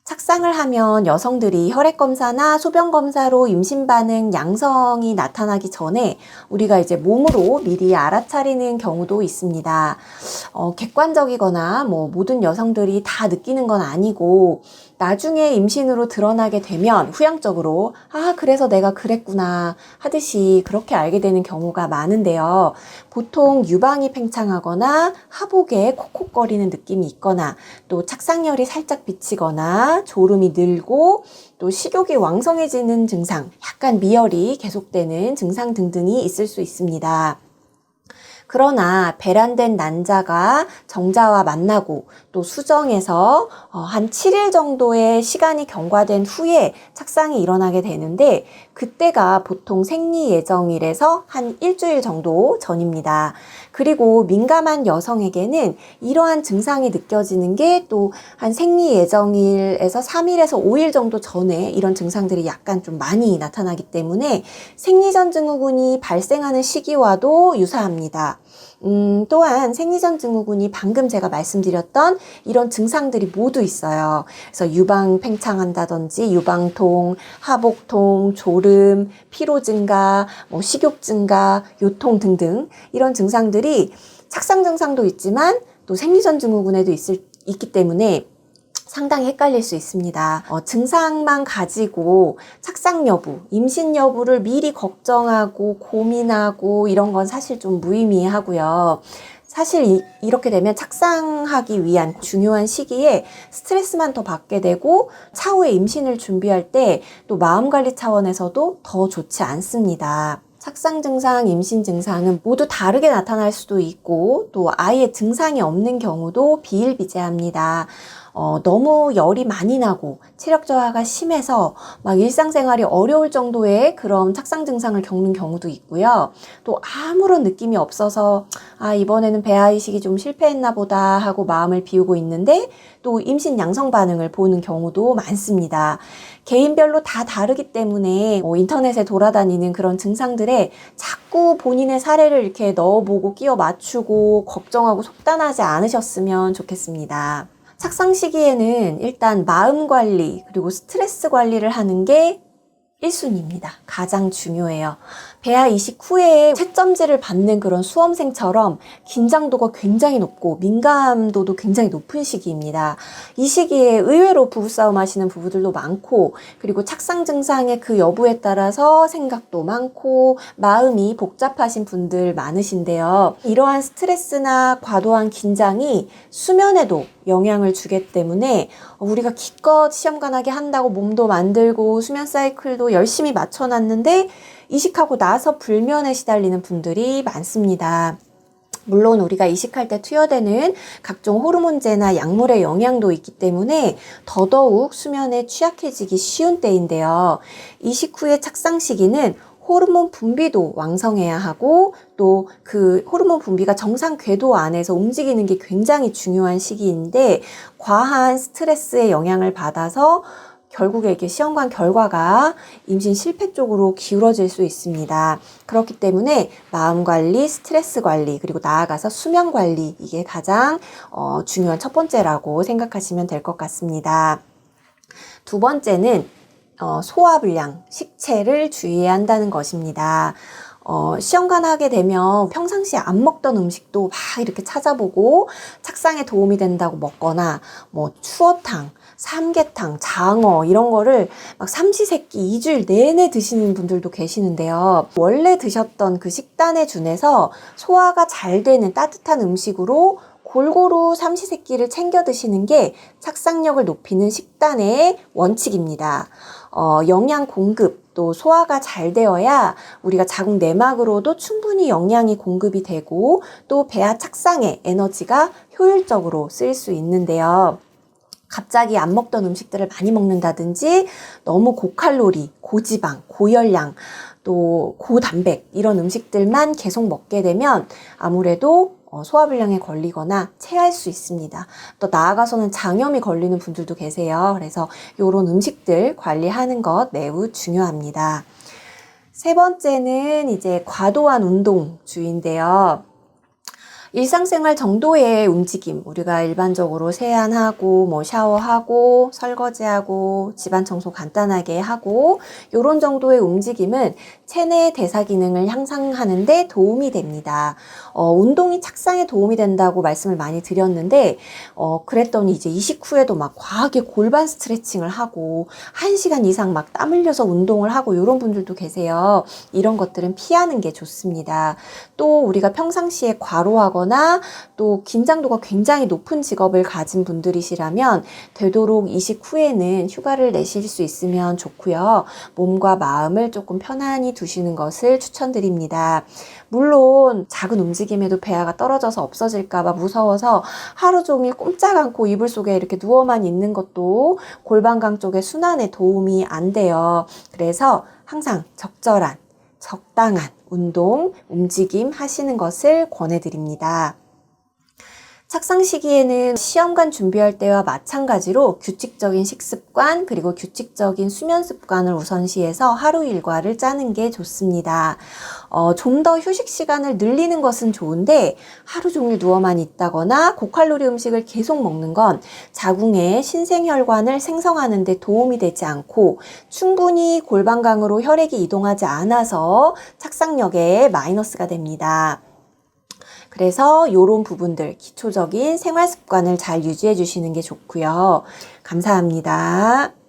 착상을 하면 여성들이 혈액검사나 소변검사로 임신 반응 양성이 나타나기 전에 우리가 이제 몸으로 미리 알아차리는 경우도 있습니다. 객관적이거나 모든 여성들이 다 느끼는 건 아니고 나중에 임신으로 드러나게 되면 후양적으로 그래서 내가 그랬구나 하듯이 그렇게 알게 되는 경우가 많은데요. 보통 유방이 팽창하거나 하복에 콕콕거리는 느낌이 있거나 또 착상열이 살짝 비치거나 졸음이 늘고 또 식욕이 왕성해지는 증상, 약간 미열이 계속되는 증상 등등이 있을 수 있습니다. 그러나 배란된 난자가 정자와 만나고 또 수정에서 한 7일 정도의 시간이 경과된 후에 착상이 일어나게 되는데 그때가 보통 생리 예정일에서 한 일주일 정도 전입니다. 그리고 민감한 여성에게는 이러한 증상이 느껴지는 게 또 한 생리 예정일에서 3일에서 5일 정도 전에 이런 증상들이 약간 좀 많이 나타나기 때문에 생리전 증후군이 발생하는 시기와도 유사합니다. 또한 생리전 증후군이 방금 제가 말씀드렸던 이런 증상들이 모두 있어요. 그래서 유방 팽창한다든지 유방통, 하복통, 졸음, 피로 증가, 식욕 증가, 요통 등등 이런 증상들이 착상 증상도 있지만 또 생리전 증후군에도 있기 때문에 상당히 헷갈릴 수 있습니다. 증상만 가지고 착상 여부, 임신 여부를 미리 걱정하고 고민하고 이런 건 사실 좀 무의미하고요. 사실 이렇게 되면 착상하기 위한 중요한 시기에 스트레스만 더 받게 되고 차후에 임신을 준비할 때 또 마음관리 차원에서도 더 좋지 않습니다. 착상 증상, 임신 증상은 모두 다르게 나타날 수도 있고 또 아예 증상이 없는 경우도 비일비재합니다. 너무 열이 많이 나고 체력 저하가 심해서 막 일상생활이 어려울 정도의 그런 착상 증상을 겪는 경우도 있고요. 또 아무런 느낌이 없어서 이번에는 배아 이식이 좀 실패했나 보다 하고 마음을 비우고 있는데 또 임신 양성 반응을 보는 경우도 많습니다. 개인별로 다 다르기 때문에 인터넷에 돌아다니는 그런 증상들에 자꾸 본인의 사례를 이렇게 넣어보고 끼워 맞추고 걱정하고 속단하지 않으셨으면 좋겠습니다. 착상 시기에는 일단 마음 관리 그리고 스트레스 관리를 하는 게 1순위입니다. 가장 중요해요. 배아 이식 후에 채점지를 받는 그런 수험생처럼 긴장도가 굉장히 높고 민감도도 굉장히 높은 시기입니다. 이 시기에 의외로 부부싸움 하시는 부부들도 많고 그리고 착상 증상의 그 여부에 따라서 생각도 많고 마음이 복잡하신 분들 많으신데요. 이러한 스트레스나 과도한 긴장이 수면에도 영향을 주기 때문에 우리가 기껏 시험관하게 한다고 몸도 만들고 수면 사이클도 열심히 맞춰놨는데 이식하고 나서 불면에 시달리는 분들이 많습니다. 물론 우리가 이식할 때 투여되는 각종 호르몬제나 약물의 영향도 있기 때문에 더더욱 수면에 취약해지기 쉬운 때인데요. 이식 후의 착상 시기는 호르몬 분비도 왕성해야 하고 또 그 호르몬 분비가 정상 궤도 안에서 움직이는 게 굉장히 중요한 시기인데 과한 스트레스의 영향을 받아서 결국에 이렇게 시험관 결과가 임신 실패 쪽으로 기울어질 수 있습니다. 그렇기 때문에 마음 관리, 스트레스 관리, 그리고 나아가서 수면 관리 이게 가장 중요한 첫 번째라고 생각하시면 될 것 같습니다. 두 번째는 소화불량, 식체를 주의해야 한다는 것입니다. 시험관 하게 되면 평상시에 안 먹던 음식도 막 이렇게 찾아보고 착상에 도움이 된다고 먹거나 추어탕, 삼계탕, 장어 이런 거를 막 삼시세끼 2주일 내내 드시는 분들도 계시는데요. 원래 드셨던 그 식단에 준해서 소화가 잘 되는 따뜻한 음식으로 골고루 삼시세끼를 챙겨 드시는 게 착상력을 높이는 식단의 원칙입니다. 영양 공급 또 소화가 잘 되어야 우리가 자궁 내막으로도 충분히 영양이 공급이 되고 또 배아 착상에 에너지가 효율적으로 쓰일 수 있는데요. 갑자기 안 먹던 음식들을 많이 먹는다든지 너무 고칼로리, 고지방, 고열량, 또 고단백 이런 음식들만 계속 먹게 되면 아무래도 소화불량에 걸리거나 체할 수 있습니다. 또 나아가서는 장염이 걸리는 분들도 계세요. 그래서 이런 음식들 관리하는 것 매우 중요합니다. 세 번째는 이제 과도한 운동주의인데요. 일상생활 정도의 움직임, 우리가 일반적으로 세안하고, 뭐 샤워하고, 설거지하고, 집안 청소 간단하게 하고, 요런 정도의 움직임은 체내 대사 기능을 향상하는 데 도움이 됩니다. 운동이 착상에 도움이 된다고 말씀을 많이 드렸는데, 그랬더니 이제 이식 후에도 막 과하게 골반 스트레칭을 하고, 1시간 이상 막 땀 흘려서 운동을 하고, 요런 분들도 계세요. 이런 것들은 피하는 게 좋습니다. 또 우리가 평상시에 과로하거나 또 긴장도가 굉장히 높은 직업을 가진 분들이시라면 되도록 이식 후에는 휴가를 내실 수 있으면 좋고요. 몸과 마음을 조금 편안히 두시는 것을 추천드립니다. 물론 작은 움직임에도 배아가 떨어져서 없어질까봐 무서워서 하루 종일 꼼짝 않고 이불 속에 이렇게 누워만 있는 것도 골반강 쪽의 순환에 도움이 안 돼요. 그래서 항상 적절한, 적당한 운동, 움직임 하시는 것을 권해드립니다. 착상 시기에는 시험관 준비할 때와 마찬가지로 규칙적인 식습관 그리고 규칙적인 수면 습관을 우선시해서 하루 일과를 짜는 게 좋습니다. 좀 더 휴식 시간을 늘리는 것은 좋은데 하루 종일 누워만 있다거나 고칼로리 음식을 계속 먹는 건 자궁의 신생혈관을 생성하는 데 도움이 되지 않고 충분히 골반강으로 혈액이 이동하지 않아서 착상력에 마이너스가 됩니다. 그래서 이런 부분들, 기초적인 생활 습관을 잘 유지해 주시는 게 좋고요. 감사합니다.